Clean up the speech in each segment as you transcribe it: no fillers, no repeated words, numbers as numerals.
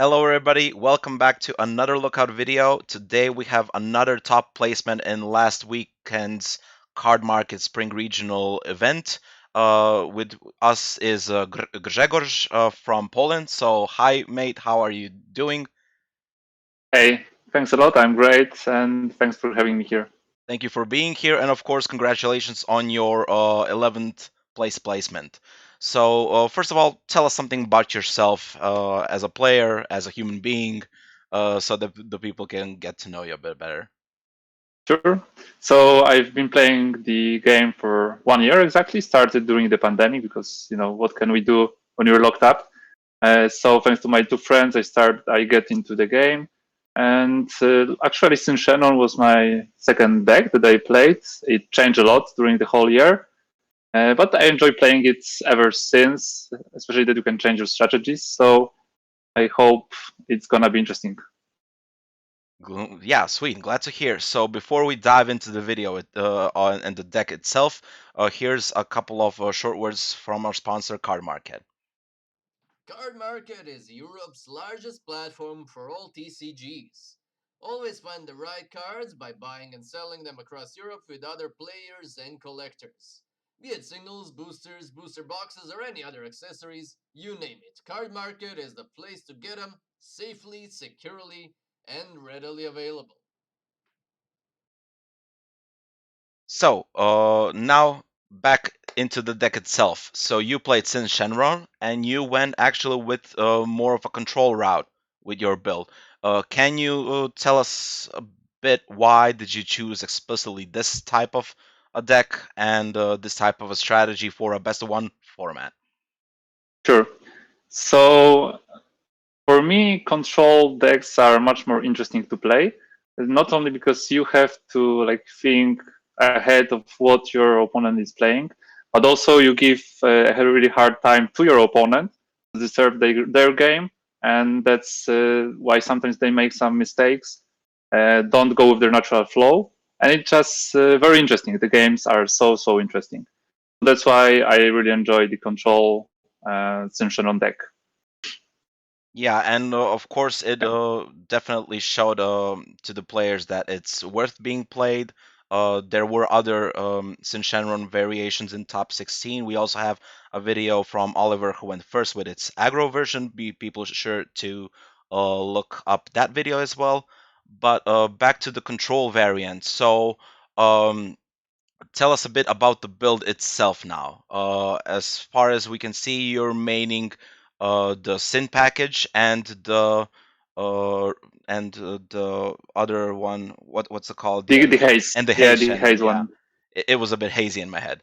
Hello everybody, welcome back to another Lookout video. Today we have another top placement in last weekend's Card Market Spring Regional event. With us is Grzegorz from Poland. So hi mate, how are you doing? Hey, thanks a lot. I'm great, and thanks for having me here. Thank you for being here, and of course congratulations on your 11th place placement. So first of all, tell us something about yourself as a player, as a human being, so that the people can get to know you a bit better. Sure. So I've been playing the game for 1 year exactly. Started during the pandemic because what can we do when you're locked up? So thanks to my two friends, I get into the game, and actually Syn Shenron was my second deck that I played. It changed a lot during the whole year, but I enjoy playing it ever since, especially that you can change your strategies. So I hope it's gonna be interesting. Yeah, sweet. Glad to hear. So before we dive into the video and the deck itself, here's a couple of short words from our sponsor, Card Market. Card Market is Europe's largest platform for all TCGs. Always find the right cards by buying and selling them across Europe with other players and collectors. Be it singles, boosters, booster boxes, or any other accessories, you name it. Card Market is the place to get them safely, securely, and readily available. So now back into the deck itself. So you played Syn Shenron, and you went actually with more of a control route with your build. Can you tell us a bit why did you choose explicitly this type of a deck and this type of a strategy for a best of one format? Sure. So for me, control decks are much more interesting to play. Not only because you have to think ahead of what your opponent is playing, but also you give a really hard time to your opponent to disturb their game, and that's why sometimes they make some mistakes, don't go with their natural flow, and it's just very interesting. The games are so interesting. That's why I really enjoy the control Syn Shenron deck. Yeah, and of course, it definitely showed to the players that it's worth being played. There were other Syn Shenron variations in top 16. We also have a video from Oliver who went first with its aggro version. Be people sure to look up that video as well. But back to the control variant. So tell us a bit about the build itself now. As far as we can see, you're maining the Sin package uh, the other one. What's it called? The haze, And the yeah, Haze the Shenron. haze Yeah, one. it was a bit hazy in my head.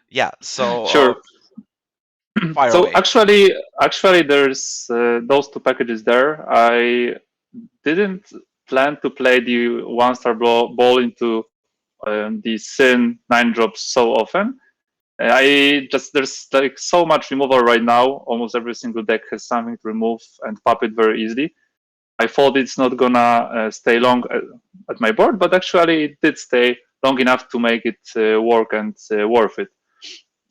Yeah. So Sure. fire So away. actually, there's those two packages there. I didn't plan to play the one-star ball into the Sin 9 drops so often. I just there's like so much removal right now. Almost every single deck has something to remove and pop it very easily. I thought it's not gonna stay long at my board, but actually it did stay long enough to make it work and worth it.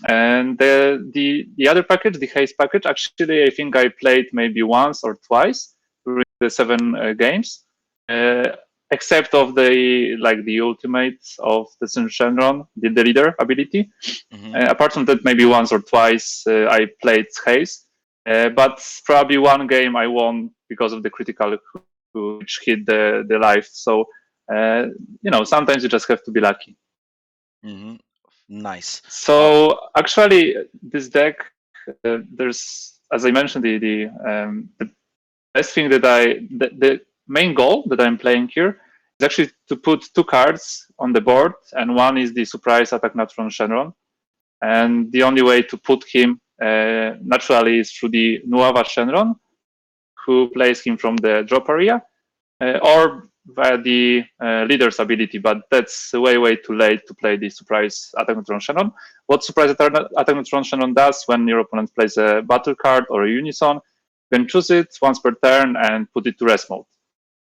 And the other package, the haze package, actually I think I played maybe once or twice during the 7 games, uh, except of the ultimate of the Syn Shenron, the leader ability. Hmm. Apart from that, maybe once or twice I played haze, but probably one game I won because of the critical which hit the life. So sometimes you just have to be lucky. Hmm. Nice. So actually, this deck, there's, as I mentioned, the best thing the main goal that I'm playing here is actually to put 2 cards on the board, and one is the surprise attack not from Shenron, and the only way to put him naturally is through the Nuava Shenron, who plays him from the drop area, or via the leader's ability, but that's way too late to play the surprise attack neutron Shannon. What surprise attack neutron Shannon does when your opponent plays a battle card or a unison, you can choose it once per turn and put it to rest mode.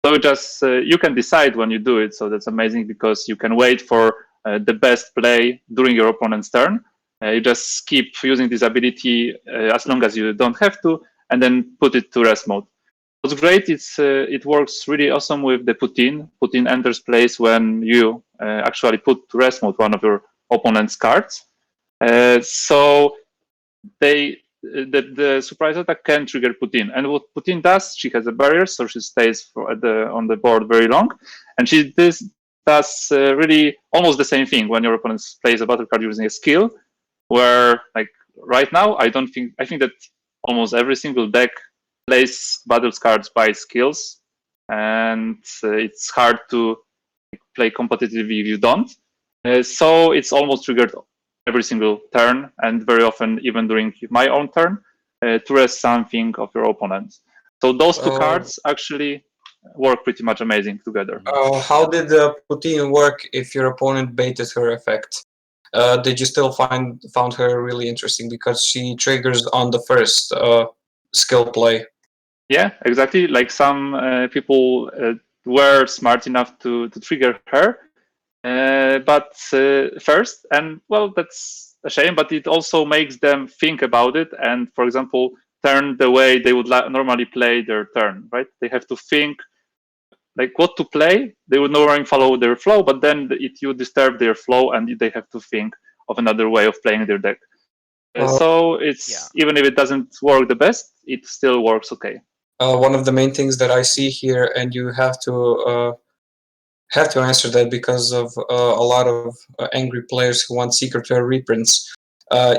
So just you can decide when you do it. So that's amazing because you can wait for the best play during your opponent's turn. You just keep using this ability as long as you don't have to, and then put it to rest mode. What's great is it works really awesome with the Putin. Putin enters place when you actually put to rest mode one of your opponent's cards. So the surprise attack can trigger Putin. And what Putin does, she has a barrier, so she stays on the board very long. And she does really almost the same thing when your opponent plays a battle card using a skill, where like right now, I think that almost every single deck plays battle cards by skills, and it's hard to play competitively if you don't. So it's almost triggered every single turn, and very often even during my own turn, to rest something of your opponent. So those two cards actually work pretty much amazing together. How did Putin work if your opponent baited her effect? Did you still found her really interesting because she triggers on the first skill play? Yeah, exactly. Like some people were smart enough to trigger her, but first, and well, that's a shame, but it also makes them think about it and, for example, turn the way they would normally play their turn, right? They have to think like what to play. They would normally follow their flow, but then you disturb their flow and they have to think of another way of playing their deck. So it's even if it doesn't work the best, it still works okay. One of the main things that I see here, and you have to answer that because of a lot of angry players who want Secret Rare reprints.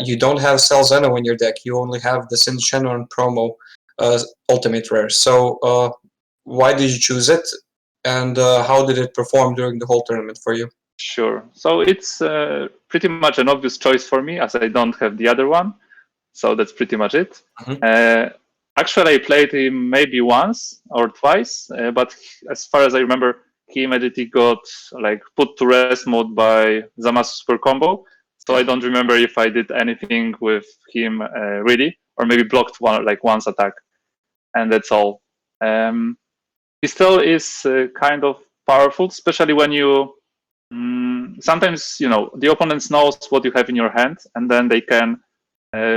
You don't have Cell Zeno in your deck. You only have the Syn Shenron promo Ultimate Rare. So why did you choose it, and how did it perform during the whole tournament for you? Sure. So it's pretty much an obvious choice for me, as I don't have the other one. So that's pretty much it. Actually, I played him maybe once or twice, but as far as I remember, he immediately got like put to rest mode by Zamasu Super Combo. So I don't remember if I did anything with him really, or maybe blocked once attack, and that's all. He still is kind of powerful, especially when you sometimes the opponent knows what you have in your hand, and then they can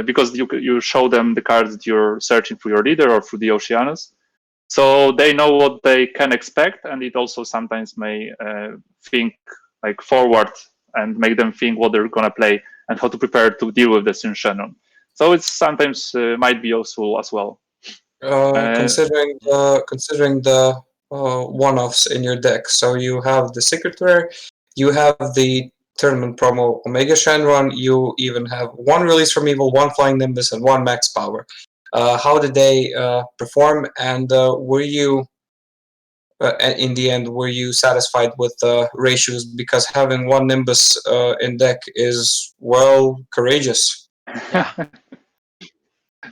because you show them the cards that you're searching for your leader or through the Oceanus. So they know what they can expect, and it also sometimes may think like forward and make them think what they're gonna play and how to prepare to deal with the Syn Shenron. So it's sometimes might be useful as well. Considering the one-offs in your deck, so you have the Secret Rare, you have the tournament promo Omega Shenron, you even have one Release from Evil, one Flying Nimbus, and one Max Power. How did they perform, and were you in the end, were you satisfied with the ratios? Because having one Nimbus in deck is, well, courageous. Yeah.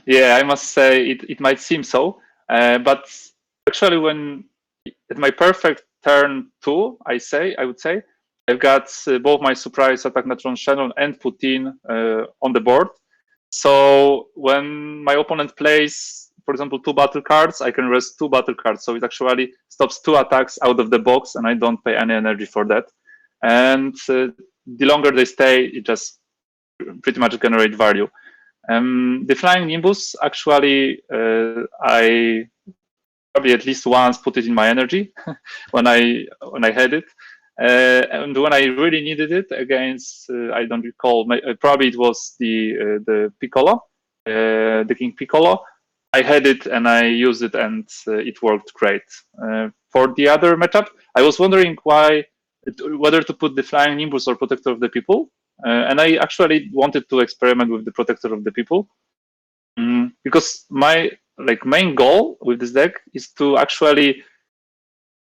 Yeah, I must say it might seem so, but actually, when at my perfect turn 2, I would say I've got both my surprise attack Natron Shannon and Putin on the board. So when my opponent plays, for example, 2 battle cards, I can rest 2 battle cards. So it actually stops 2 attacks out of the box, and I don't pay any energy for that. And the longer they stay, it just pretty much generate value. The Flying Nimbus, actually, I probably at least once put it in my energy when I had it. And when I really needed it against, I don't recall, probably it was the Piccolo, the King Piccolo. I had it and I used it, and it worked great. For the other matchup, I was wondering whether to put the Flying Nimbus or Protector of the People. And I actually wanted to experiment with the Protector of the People because my main goal with this deck is to actually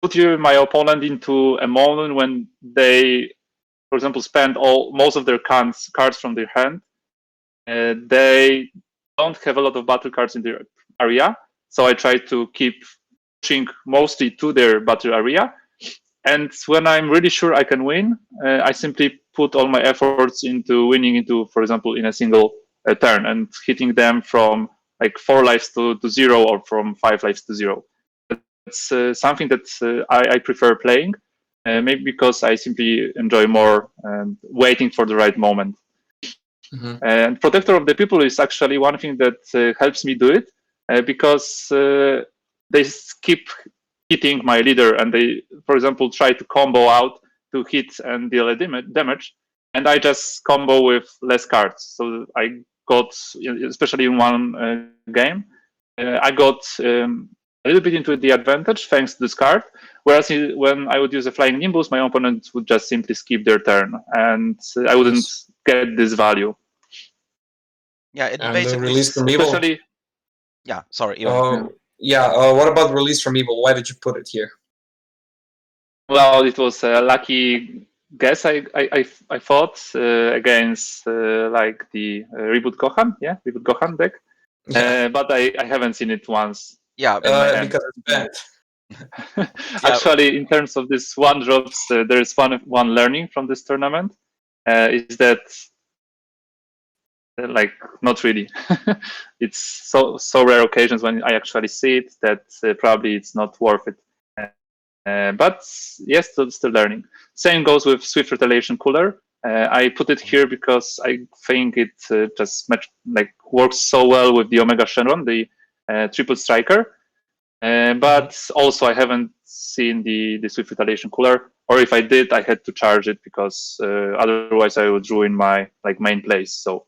put my opponent into a moment when they, for example, spend most of their cards from their hand. They don't have a lot of battle cards in their area, so I try to keep pushing mostly to their battle area. And when I'm really sure I can win, I simply put all my efforts into winning into, for example, in a single turn and hitting them from 4 lives to 0 or from 5 lives to 0. It's something that I prefer playing, maybe because I simply enjoy more waiting for the right moment. And Protector of the People is actually one thing that helps me do it, because they keep hitting my leader, and they, for example, try to combo out to hit and deal a damage, and I just combo with less cards. So I got, especially in one game, I got a little bit into the advantage thanks to this card. Whereas when I would use a Flying Nimbus, my opponent would just simply skip their turn, and I wouldn't get this value. Yeah, it And basically. Release from Evil. Especially, Yeah, sorry, Ivan. What about Release from Evil? Why did you put it here? well, it was a lucky guess. I thought against like the Reboot Gohan deck, but I haven't seen it once. Yeah, because it's banned. Actually, in terms of this one drops, there is one learning from this tournament, is that like not really. It's so rare occasions when I actually see it that probably it's not worth it. But yes, still learning. Same goes with Swift Retaliation Cooler. I put it here because I think it just works so well with the Omega Shenron, the triple striker. But also I haven't seen the Swift Retaliation Cooler, or if I did, I had to charge it because otherwise I would ruin my main place. So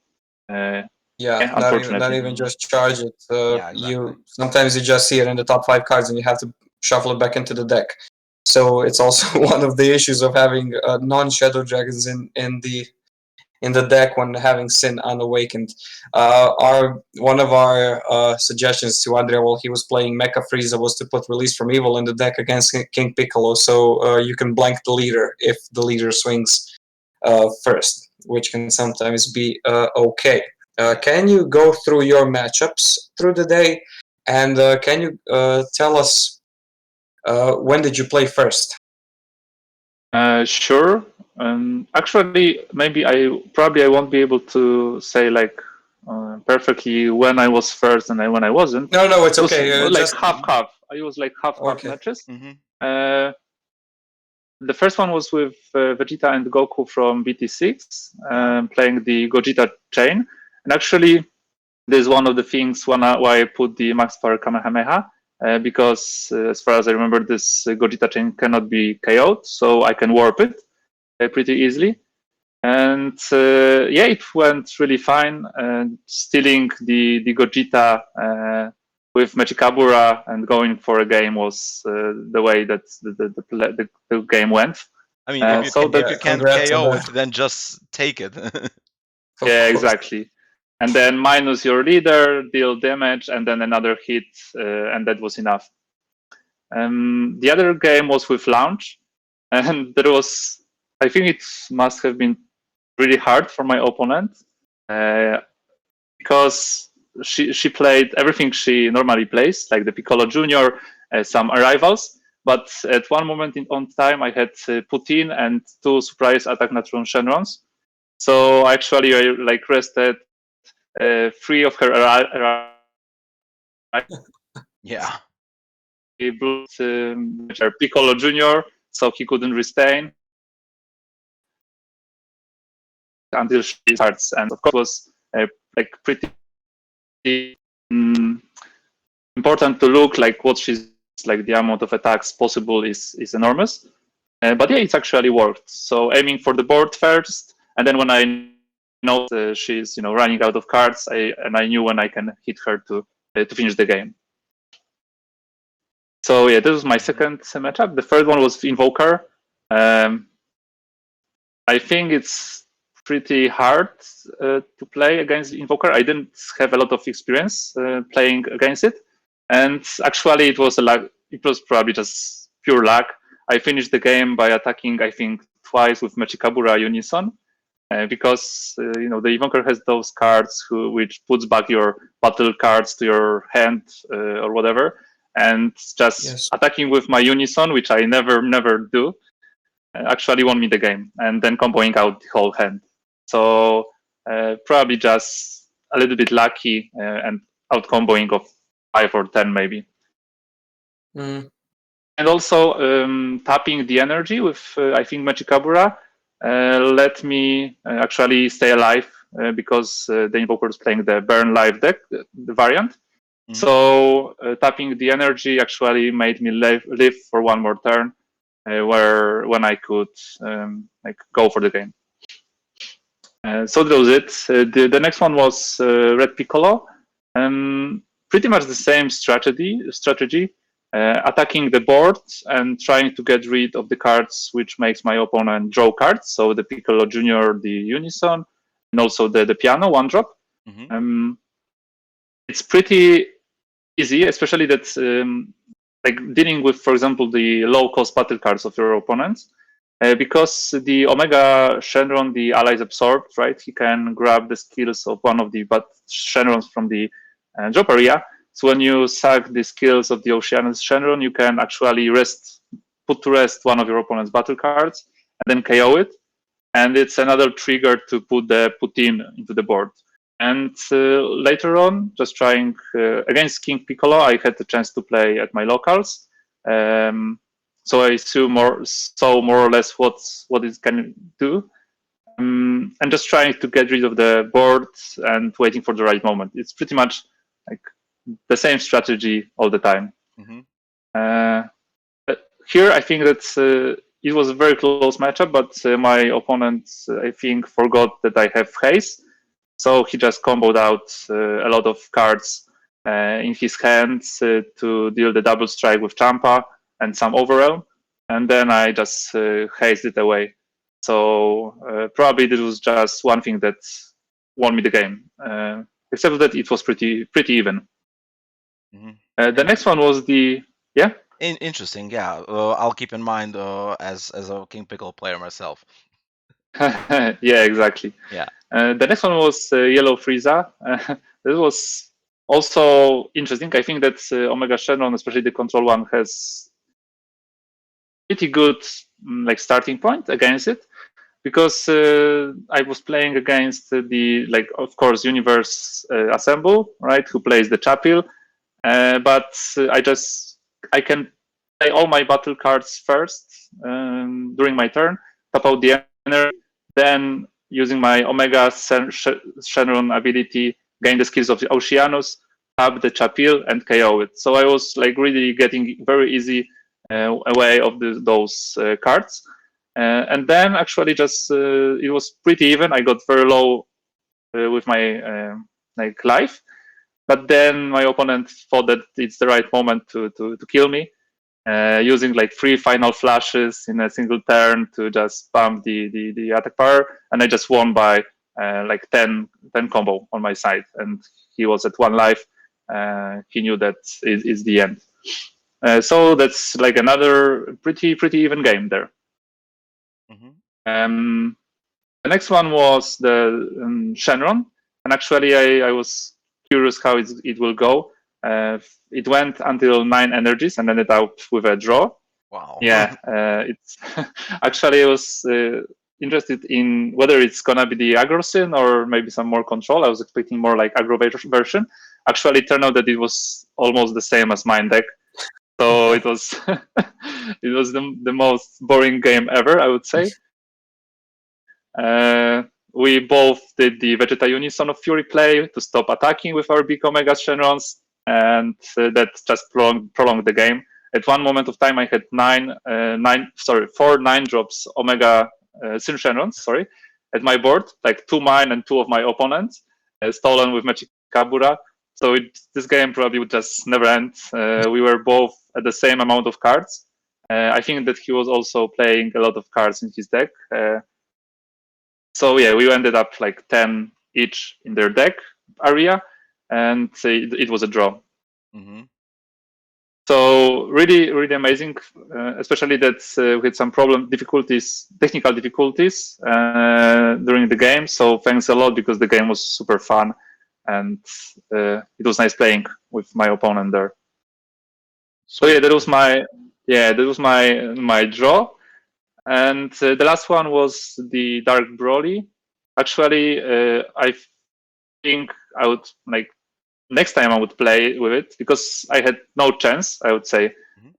not even just charge it. Yeah, exactly. You sometimes you just see it in the top 5 cards, and you have to shuffle it back into the deck. So it's also one of the issues of having non-Shadow Dragons in the deck when having Sin Unawakened. One of our suggestions to Andrea while he was playing Mecha Frieza was to put Release from Evil in the deck against King Piccolo, so you can blank the leader if the leader swings first, which can sometimes be okay. Can you go through your matchups through the day, and can you tell us when did you play first? Sure. Actually, maybe I won't be able to say perfectly when I was first and when I wasn't. No, it's okay. It was half. I was half matches. Mm-hmm. The first one was with Vegeta and Goku from BT6, playing the Gogeta chain. And actually, this is one of the things why I put the Max Power Kamehameha, because as far as I remember, this Gogeta chain cannot be KO'd, so I can warp it pretty easily. And it went really fine. Stealing the Gogeta with Mechikabura and going for a game was the way that the game went. I mean, if you can't KO it, then just take it. Yeah, exactly. And then minus your leader, deal damage, and then another hit, and that was enough. The other game was with Launch, and I think it must have been really hard for my opponent, because she played everything she normally plays, like the Piccolo Junior, some arrivals, but at one moment on time I had Putin and 2 surprise attack Natron Shenrons. So actually I rested 3 of her arrivals. Yeah. He brought Piccolo Junior, so he couldn't restrain until she starts. And of course, it was pretty important to look what she's the amount of attacks possible is enormous. But yeah, it's actually worked. So aiming for the board first, and then when I know she's running out of cards, I knew when I can hit her to finish the game. So yeah, this was my second matchup. The third one was Invoker. I think it's pretty hard to play against Invoker. I didn't have a lot of experience playing against it, and actually it was probably just pure luck. I finished the game by attacking, I think, twice with Mechikabura Unison, because the Invoker has those cards which puts back your battle cards to your hand or whatever, and just attacking with my Unison, which I never do, actually won me the game, and then comboing out the whole hand. So probably just a little bit lucky and out comboing of 5 or 10 maybe. And also tapping the energy with I think Mechikabura let me actually stay alive because the Invoker is playing the Burn Life deck, the variant. So tapping the energy actually made me live for one more turn, when I could go for the game. So that was it. The next one was Red Piccolo. Pretty much the same strategy, attacking the board and trying to get rid of the cards which makes my opponent draw cards. So the Piccolo Junior, the Unison, and also the piano, one drop. It's pretty easy, especially that like dealing with, for example, the low cost battle cards of your opponents. Because the Omega Shenron, the allies absorbed, right? He can grab the skills of one of the Shenrons from the drop area. So when you sack the skills of the Oceanus Shenron, you can actually put to rest one of your opponent's battle cards and then KO it. And it's another trigger to put the Putin into the board. And later on, just trying against King Piccolo, I had the chance to play at my locals. So I saw more or less what it can do. And just trying to get rid of the board and waiting for the right moment. It's pretty much like the same strategy all the time. Here, I think that it was a very close matchup, but my opponent, I think, forgot that I have haste. So he just comboed out a lot of cards in his hands to deal the double strike with Champa and some Overwhelm. And then I just hazed it away. So probably this was just one thing that won me the game. Except that it was pretty even. The next one was the Interesting, yeah. I'll keep in mind as a King Piccolo player myself. yeah, exactly. Yeah. The next one was Yellow Frieza. This was also interesting. I think that Omega Shenron, especially the control one, has pretty good like starting point against it, because I was playing against the of course Universe Assemble, right, who plays the Chapel, but I can play all my battle cards first during my turn, tap out the energy, then using my Omega Shenron ability, gain the skills of the Oceanus, tap the Chapel, and KO it. So I was like really getting very easy away of those cards. And then actually just it was pretty even. I got very low with my life, but then my opponent thought that it's the right moment to kill me, using like 3 final flashes in a single turn to just spam the attack power, and I just won by like 10 combo on my side, and he was at 1 life. He knew that is the end. So that's like another pretty even game there. The next one was the Shenron, and actually I was curious how it will go. It went until 9 energies and ended up with a draw. Wow. Yeah, it's actually I was interested in whether it's gonna be the aggro Syn or maybe some more control. I was expecting more like aggro version. Actually, it turned out that it was almost the same as mine deck. So it was it was the most boring game ever, I would say. We both did the Vegeta Unison of Fury play to stop attacking with our big Omega Shenrons, and that just prolonged the game. At one moment of time, I had 4 9-drops Omega Syn Shenrons, at my board, like 2 mine and 2 of my opponents, stolen with Magic Kabura. So this game probably would just never end. We were both at the same amount of cards. I think that he was also playing a lot of cards in his deck. So yeah, we ended up like 10 each in their deck area, and it was a draw. So really amazing, especially that we had some technical difficulties during the game. So thanks a lot, because the game was super fun, and it was nice playing with my opponent there. So yeah, that was my draw. And the last one was the Dark Broly. Actually, I think I would next time I would play with it, because I had no chance, I would say,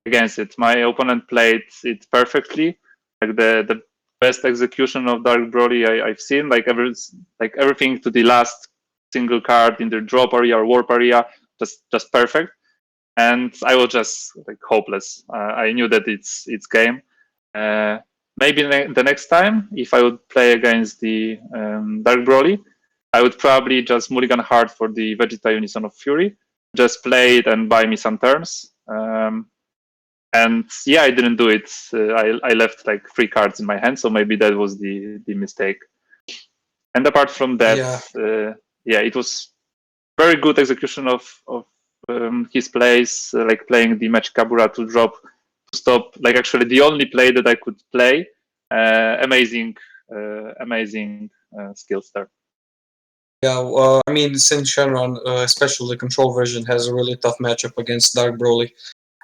against it. My opponent played it perfectly, like the best execution of Dark Broly I've seen. Like everything to the last single card in their drop area or warp area just perfect. And I was just like hopeless. I knew that it's game. Maybe the next time, if I would play against the Dark Broly, I would probably just mulligan hard for the Vegeta Unison of Fury, just play it and buy me some turns. And yeah, I didn't do it. I left like 3 cards in my hand, so maybe that was the mistake. And apart from that, yeah, it was very good execution of his plays, like playing the Match Kabura to drop to stop, like actually the only play that I could play. Amazing skills there. Yeah, I mean, Syn Shenron, especially the control version, has a really tough matchup against Dark Broly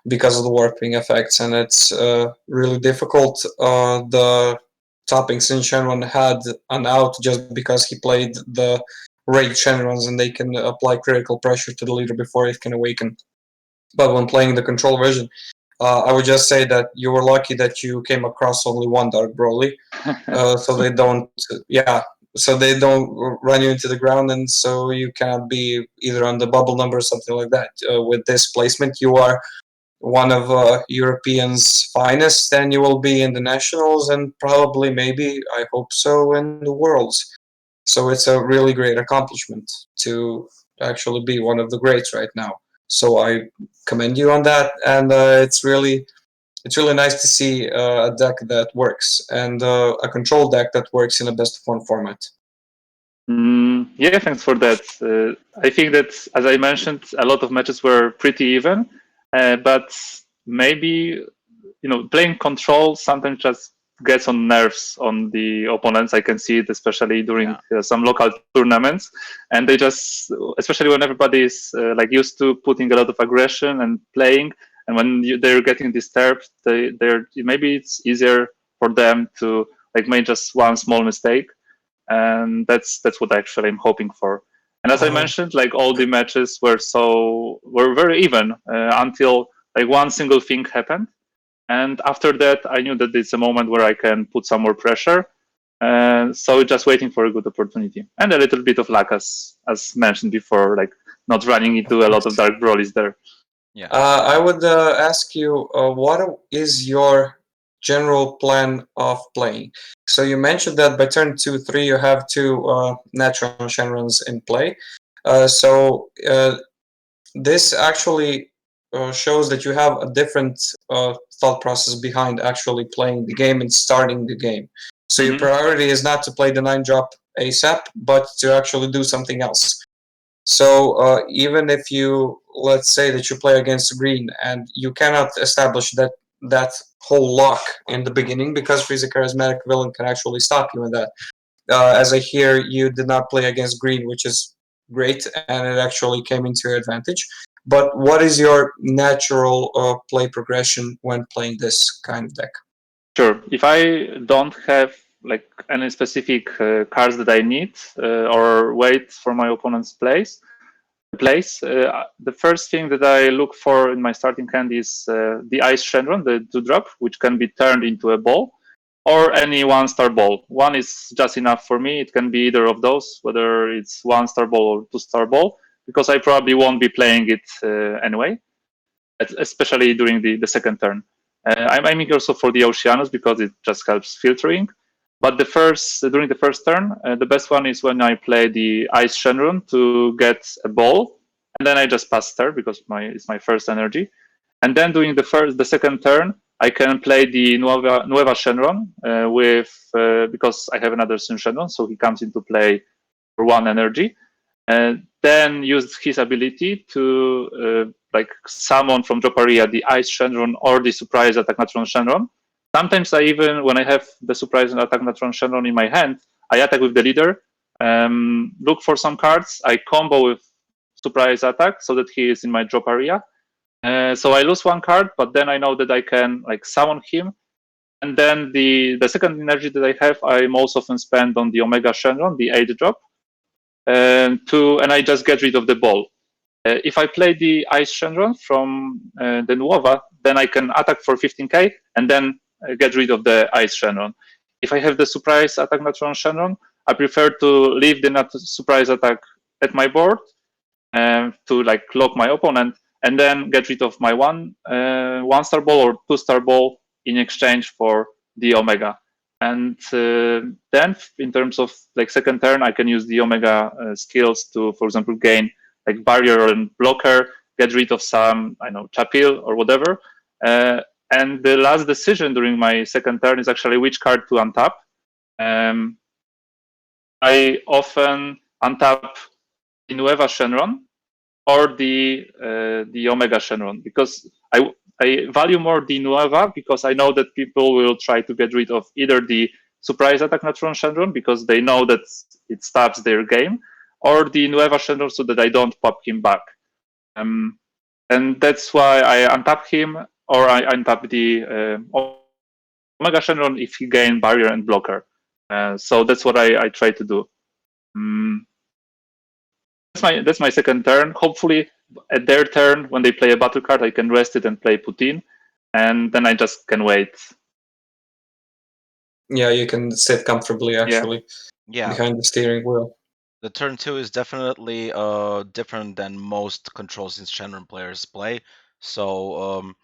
because of the warping effects, and it's really difficult. The topping Syn Shenron had an out just because he played the Raid Shenrons, and they can apply critical pressure to the leader before it can awaken. But when playing the control version, I would just say that you were lucky that you came across only one Dark Broly, so they don't, so they don't run you into the ground, and so you cannot be either on the bubble number or something like that. With this placement, you are one of Europeans' finest, and you will be in the nationals, and probably, maybe, I hope so, in the worlds. So it's a really great accomplishment to actually be one of the greats right now. So I commend you on that, and it's really nice to see a deck that works, and a control deck that works in a best of 1 format. Yeah, thanks for that. I think that, as I mentioned, a lot of matches were pretty even, but maybe playing control sometimes just gets on nerves on the opponents. I can see it especially during some local tournaments, and they just, especially when everybody is like used to putting a lot of aggression and playing, and when they're getting disturbed, they're maybe it's easier for them to like make just one small mistake, and that's what actually I'm hoping for. And as I mentioned, like all the matches were very even until like one single thing happened. And after that, I knew that it's a moment where I can put some more pressure. So just waiting for a good opportunity and a little bit of luck, as mentioned before, like not running into a lot of Dark Broly's there. Yeah. I would ask you, what is your general plan of playing? So you mentioned that by turn 2-3 you have 2 natural Shenrons in play. So this actually shows that you have a different thought process behind actually playing the game and starting the game. So your priority is not to play the 9-drop ASAP, but to actually do something else. So even if you, let's say that you play against green and you cannot establish that whole lock in the beginning, because Frieza Charismatic Villain can actually stop you in that. As I hear, you did not play against green, which is great, and it actually came into your advantage. But what is your natural play progression when playing this kind of deck? Sure. If I don't have like any specific cards that I need or wait for my opponent's place, the first thing that I look for in my starting hand is the Ice Shenron, the 2-drop, which can be turned into a ball, or any 1-star ball. 1 is just enough for me. It can be either of those, whether it's 1-star ball or 2-star ball, because I probably won't be playing it anyway, especially during the second turn. I'm aiming also for the Oceanus because it just helps filtering. But during the first turn, the best one is when I play the Ice Shenron to get a ball, and then I just pass turn because it's my first energy. And then during the second turn, I can play the Nueva Shenron because I have another Syn Shenron, so he comes into play for 1 energy. And then use his ability to like summon from drop area the Ice Shenron or the Surprise Attack Natron Shenron. Sometimes when I have the Surprise Attack Natron Shenron in my hand, I attack with the leader, look for some cards, I combo with Surprise Attack so that he is in my drop area. So I lose 1 card, but then I know that I can like summon him. And then the second energy that I have, I most often spend on the Omega Shenron, the 8-drop. And I just get rid of the ball. If I play the Ice Shenron from the Nuova, then I can attack for 15k and then get rid of the Ice Shenron. If I have the Surprise Attack Natron Shenron, I prefer to leave the Surprise Attack at my board to like lock my opponent, and then get rid of my one star ball or 2-star ball in exchange for the Omega. And then in terms of like second turn, I can use the Omega skills to, for example, gain like barrier and blocker, get rid of some, I know, Chapil or whatever. And the last decision during my second turn is actually which card to untap. I often untap the Nueva Shenron or the Omega Shenron, because I value more the Nueva, because I know that people will try to get rid of either the surprise attack Natron Shenron because they know that it stops their game, or the Nueva Shenron so that I don't pop him back. And that's why I untap him, or I untap the Omega Shenron if he gain barrier and blocker. So that's what I try to do. That's my second turn. Hopefully, at their turn, when they play a battle card, I can rest it and play Putin, and then I just can wait. Yeah, you can sit comfortably actually Yeah. behind the steering wheel. The turn 2 is definitely different than most controls in Shenron players play. So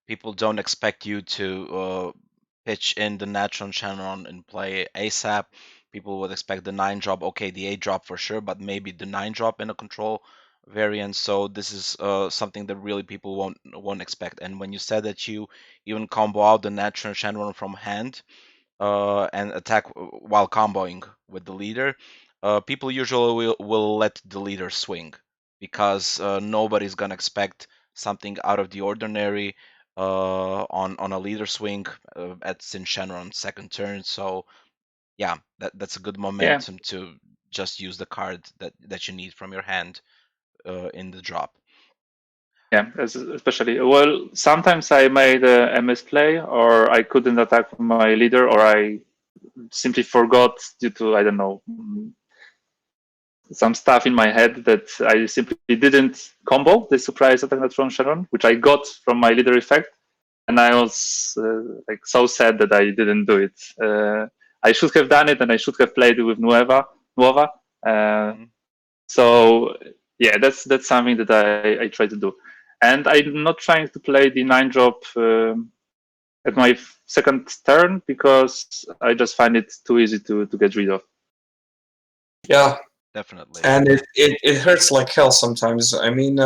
people don't expect you to pitch in the natural Shenron and play ASAP. People would expect the 9 drop, okay, the 8 drop for sure, but maybe the 9 drop in a control variant. So this is something that really people won't expect. And when you said that you even combo out the natural Shenron from hand, and attack while comboing with the leader, people usually will let the leader swing, because nobody's gonna expect something out of the ordinary on a leader swing at Syn Shenron second turn. So yeah, that's a good momentum to just use the card that you need from your hand in the drop. Yeah, especially, well, sometimes I made a misplay, or I couldn't attack my leader, or I simply forgot due to, I don't know, some stuff in my head, that I simply didn't combo the surprise attack from Shenron, which I got from my leader effect, and I was like so sad that I didn't do it. I should have done it, and I should have played with Nueva. So yeah, that's something that I try to do, and I'm not trying to play the 9 drop at my second turn, because I just find it too easy to get rid of. Yeah, Definitely. and it hurts like hell sometimes. I mean,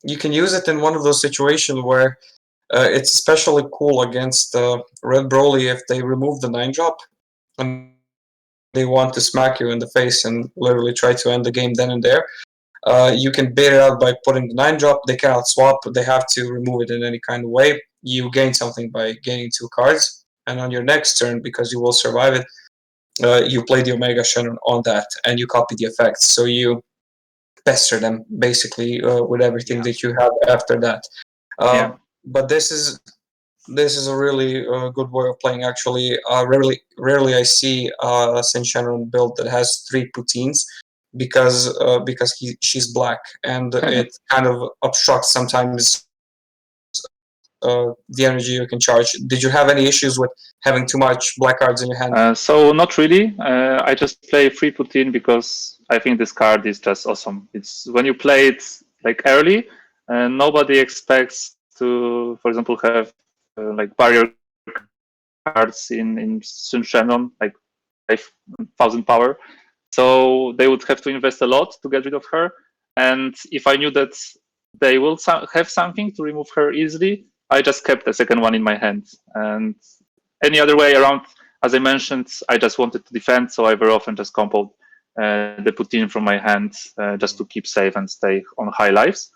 you can use it in one of those situations where it's especially cool against Red Broly if they remove the 9 drop and they want to smack you in the face and literally try to end the game then and there. You can bait it out by putting the 9 drop. They cannot swap. They have to remove it in any kind of way. You gain something by gaining 2 cards. And on your next turn, because you will survive it, you play the Omega Shenron on that, and you copy the effects. So you pester them, basically, with everything that you have after that. But this is a really good way of playing. Actually, rarely I see a Syn Shenron build that has 3 Putins, because she's black, and it kind of obstructs sometimes the energy you can charge. Did you have any issues with having too much black cards in your hand? So not really. I just play free Putin because I think this card is just awesome. It's when you play it like early, nobody expects to, for example, have like barrier cards in Syn Shenron, like 5,000 power. So they would have to invest a lot to get rid of her. And if I knew that they will have something to remove her easily, I just kept the second one in my hand. And any other way around, as I mentioned, I just wanted to defend, so I very often just compoed the Putin from my hand just to keep safe and stay on high lives.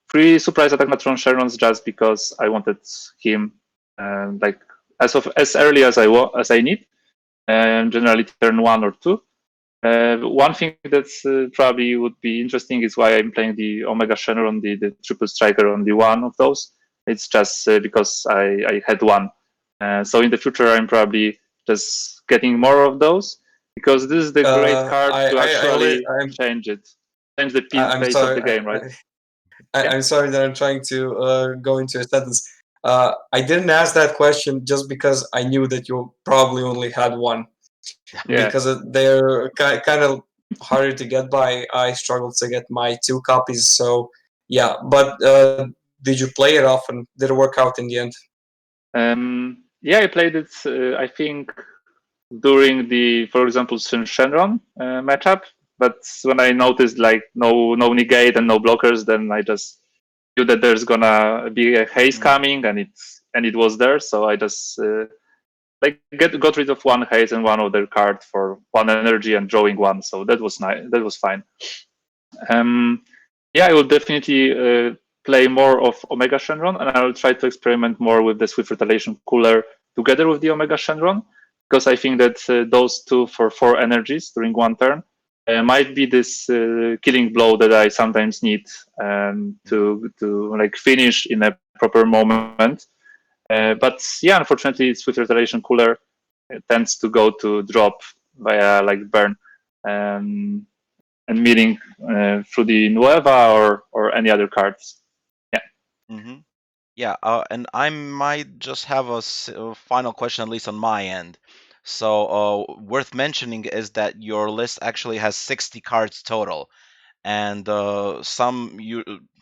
Free surprise attack Natron Shenron's just because I wanted him like as early as I need, and generally turn 1 or 2. One thing that probably would be interesting is why I'm playing the Omega Shenron, the triple striker on the one of those. It's just because I had one. So in the future, I'm probably just getting more of those, because this is the great card to actually change the pace of the game, right? I'm sorry that I'm trying to go into a sentence. I didn't ask that question just because I knew that you probably only had one. Yeah. Because they're kind of harder to get by. I struggled to get my 2 copies. So yeah, but did you play it often? Did it work out in the end? Yeah, I played it. I think during the, for example, Syn Shenron matchup. But when I noticed like no negate and no blockers, then I just knew that there's gonna be a haze coming, and it was there. So I just like got rid of one haze and one other card for 1 energy and drawing one. So that was nice. That was fine. Yeah, I will definitely play more of Omega Shenron, and I will try to experiment more with the Swift Retaliation Cooler together with the Omega Shenron, because I think that those two for 4 energies during one turn might be this killing blow that I sometimes need to like finish in a proper moment. But yeah, unfortunately, Swift Retaliation Cooler tends to go to drop via like burn. And meeting through the Nueva or any other cards. Yeah. Mm-hmm. Yeah, and I might just have a final question, at least on my end. So, worth mentioning is that your list actually has 60 cards total, and some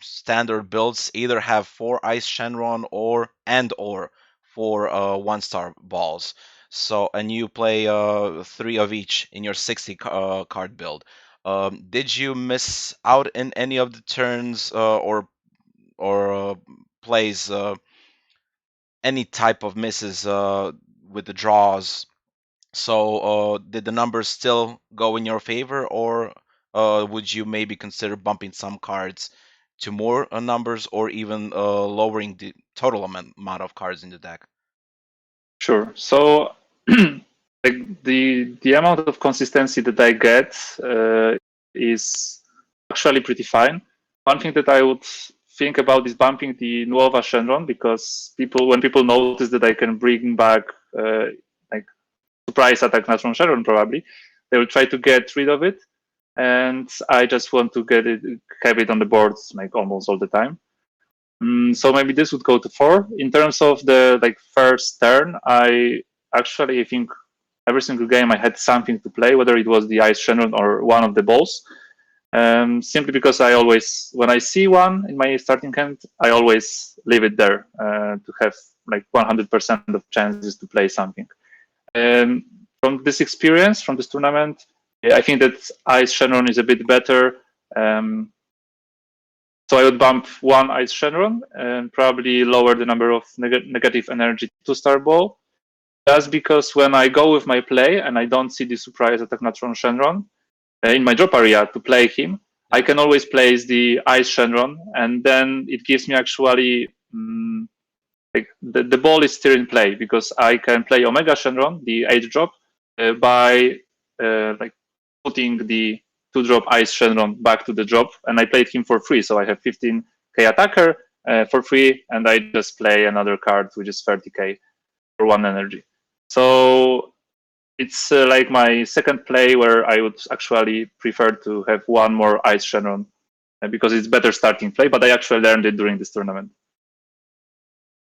standard builds either have 4 Ice Shenron or 4 1-star balls. So, and you play 3 of each in your 60 card build. Did you miss out in any of the turns or plays? Any type of misses with the draws. So, did the numbers still go in your favor, or would you maybe consider bumping some cards to more numbers, or even lowering the total amount of cards in the deck? Sure. So like the amount of consistency that I get is actually pretty fine. One thing that I would think about is bumping the Nuova Shenron, because when people notice that I can bring back like surprise attack natural Shenron, probably they will try to get rid of it, and I just want to have it on the boards like almost all the time. So maybe this would go to 4. In terms of the like first turn, I think every single game I had something to play, whether it was the Ice Shenron or one of the balls. Simply because I always, when I see one in my starting hand, I always leave it there to have like 100% of chances to play something. Um, from this experience, from this tournament, I think that Ice Shenron is a bit better. So I would bump 1 Ice Shenron and probably lower the number of negative energy 2-star ball. That's because when I go with my play and I don't see the surprise attack Natron Shenron in my drop area to play him, I can always place the Ice Shenron, and then it gives me actually like the ball is still in play, because I can play Omega Shenron, the 8 drop, by like putting the 2-drop Ice Shenron back to the drop, and I played him for free. So I have 15k attacker for free, and I just play another card which is 30k for 1 energy. So it's like my second play where I would actually prefer to have one more Ice Shenron because it's better starting play, but I actually learned it during this tournament.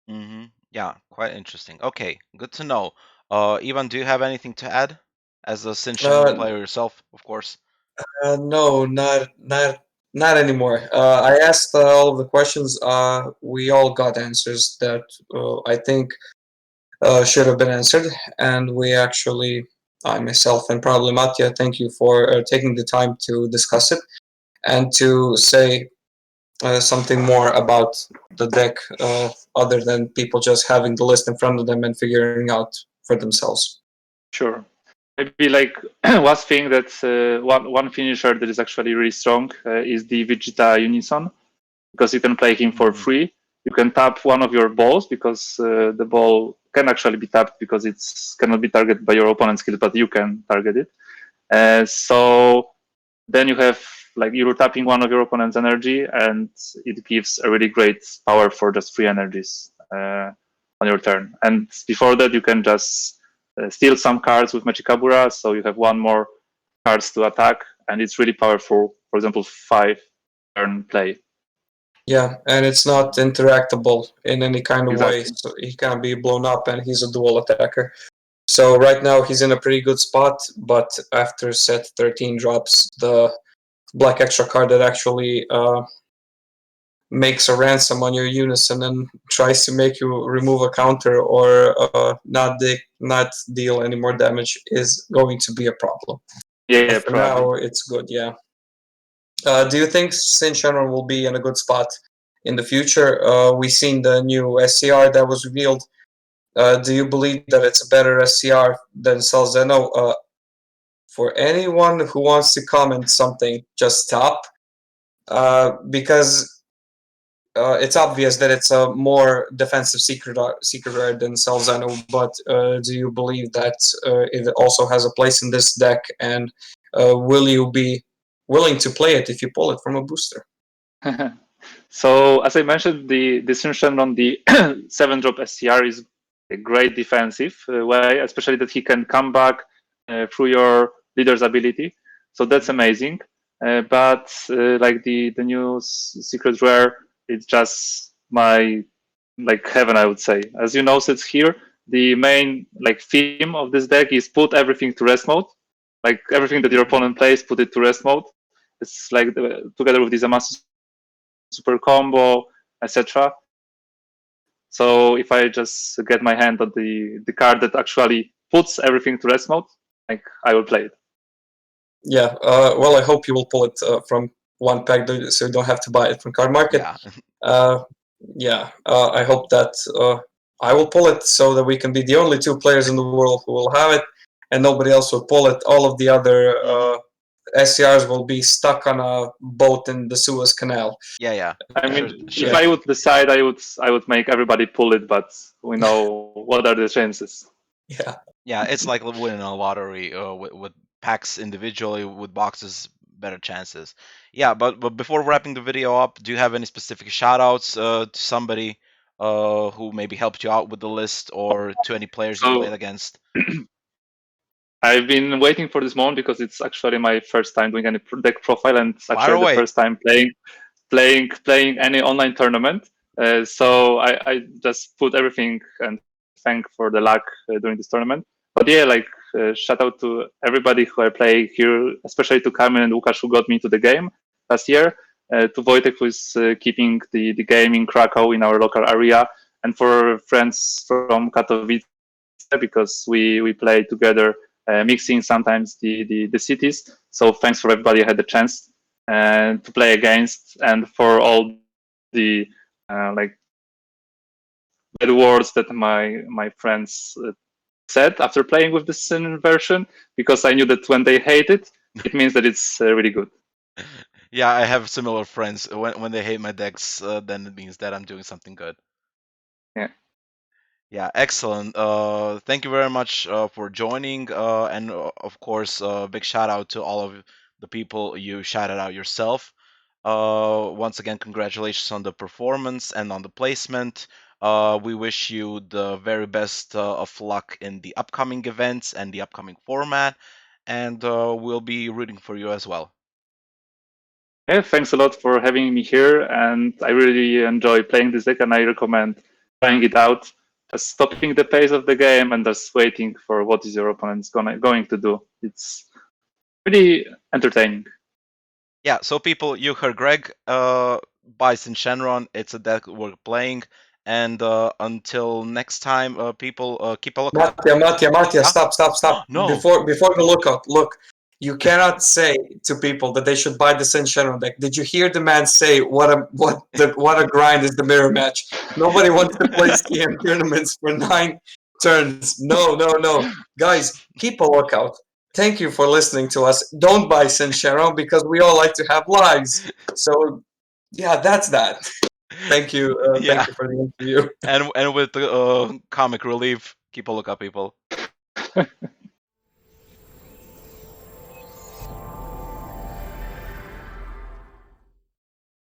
Mm-hmm. Yeah, quite interesting. Okay, good to know. Ivan, do you have anything to add as a Syn Shenron Uh, player yourself, of course? no, not anymore. I asked all of the questions. We all got answers that I think should have been answered, and we actually, I myself and probably Mattia, thank you for taking the time to discuss it and to say something more about the deck, other than people just having the list in front of them and figuring out for themselves. Sure. Maybe like one thing that one finisher that is actually really strong is the Vegeta Unison, because you can play him for free. You can tap one of your balls, because the ball can actually be tapped because it's cannot be targeted by your opponent's skill, but you can target it. So then you have like you're tapping one of your opponent's energy, and it gives a really great power for just 3 energies on your turn. And before that, you can just steal some cards with Machikabura, so you have one more cards to attack, and it's really powerful. For example, 5 turn play. Yeah, and it's not interactable in any kind of way, Exactly. so he can be blown up, and he's a dual attacker. So right now he's in a pretty good spot, but after set 13 drops the black extra card that actually makes a ransom on your unison and tries to make you remove a counter or not deal any more damage is going to be a problem. Yeah, But for probably. now, it's good, yeah. Do you think Syn Shenron will be in a good spot in the future? We've seen the new SCR that was revealed. Do you believe that it's a better SCR than Salzeno? For anyone who wants to comment something, just stop. Because it's obvious that it's a more defensive secret rare than Salzano, but do you believe that it also has a place in this deck, and will you be willing to play it if you pull it from a booster? So as I mentioned, the Syn Shenron, the 7-drop SCR is a great defensive way, especially that he can come back through your leader's ability. So that's amazing. But like the new secret rare, it's just my like heaven, I would say. As you know, since here the main like theme of this deck is put everything to rest mode. Like everything that your opponent plays, put it to rest mode. It's like together with this Amasu super combo, etc. So if I just get my hand on the card that actually puts everything to rest mode, like I will play it. Yeah, well, I hope you will pull it from one pack so you don't have to buy it from Card Market. I hope that I will pull it so that we can be the only two players in the world who will have it, and nobody else will pull it. All of the other SCRs will be stuck on a boat in the Suez Canal. Yeah. I mean, if I would decide, I would make everybody pull it, but we know what are the chances. Yeah, it's like winning a lottery with packs individually, with boxes, better chances. Yeah, but before wrapping the video up, do you have any specific shout outs to somebody who maybe helped you out with the list, or to any players you played against? I've been waiting for this moment because it's actually my first time doing any deck profile, and it's actually the first time playing any online tournament. So I just put everything and thank for the luck during this tournament. But yeah, like shout out to everybody who I play here, especially to Carmen and Łukasz who got me to the game last year, to Wojtek who is keeping the game in Krakow in our local area, and for friends from Katowice because we play together, mixing sometimes the cities. So thanks for everybody who had the chance to play against, and for all the like bad words that my friends said after playing with the Syn version, because I knew that when they hate it, it means that it's really good. Yeah, I have similar friends. When they hate my decks, then it means that I'm doing something good. Yeah. Yeah, excellent. Thank you very much for joining, and of course, big shout out to all of the people you shouted out yourself. Once again, congratulations on the performance and on the placement. We wish you the very best of luck in the upcoming events and the upcoming format, and we'll be rooting for you as well. Yeah, thanks a lot for having me here, and I really enjoy playing this deck, and I recommend trying it out. Just stopping the pace of the game and just waiting for what is your opponent going to do. It's really entertaining. Yeah, so people, you heard Greg. Buy Syn Shenron. It's a deck we're playing. And until next time, people, keep a lookout. Mattia, stop. No. Before the lookout, look. You cannot say to people that they should buy the Syn Shenron deck. Did you hear the man say what a grind is the mirror match? Nobody wants to play CM tournaments for 9 turns. No. Guys, keep a lookout. Thank you for listening to us. Don't buy Syn Shenron because we all like to have lives. So yeah, that's that. Thank you. Thank you for the interview. And with the comic relief, keep a lookout, people.